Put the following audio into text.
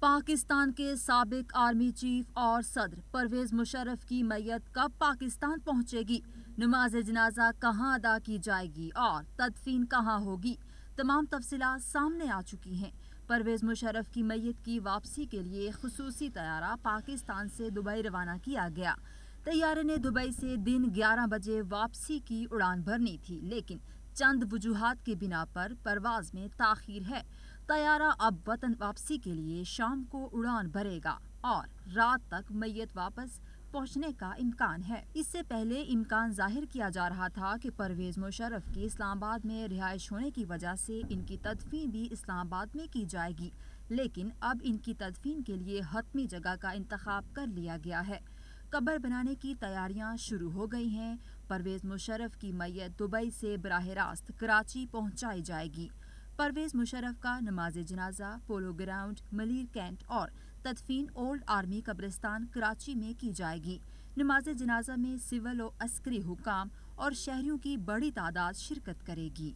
پاکستان کے سابق army chief اور صدر پرویز مشرف کی میت کب پاکستان پہنچے گی، نماز جنازہ کہاں ادا کی جائے گی اور تدفین کہاں ہوگی، تمام تفصیلات سامنے آ چکی ہیں۔ پرویز مشرف کی میت کی واپسی کے لیے خصوصی طیارہ پاکستان سے دبئی روانہ کیا گیا۔ طیارے نے دبئی سے دن 11 بجے واپسی کی اڑان بھرنی تھی، لیکن چند وجوہات کی بنا پر پرواز میں تاخیر ہے۔ طیارہ اب وطن واپسی کے لیے شام کو اڑان بھرے گا اور رات تک میت واپس پہنچنے کا امکان ہے۔ اس سے پہلے امکان ظاہر کیا جا رہا تھا کہ پرویز مشرف کی اسلام آباد میں رہائش ہونے کی وجہ سے ان کی تدفین بھی اسلام آباد میں کی جائے گی، لیکن اب ان کی تدفین کے لیے حتمی جگہ کا انتخاب کر لیا گیا ہے۔ قبر بنانے کی تیاریاں شروع ہو گئی ہیں۔ پرویز مشرف کی میت دبئی سے براہ راست کراچی پہنچائی جائے گی۔ پرویز مشرف کا نماز جنازہ پولو گراؤنڈ ملیر کینٹ اور تدفین اولڈ آرمی قبرستان کراچی میں کی جائے گی۔ نماز جنازہ میں سول و عسکری حکام اور شہریوں کی بڑی تعداد شرکت کرے گی۔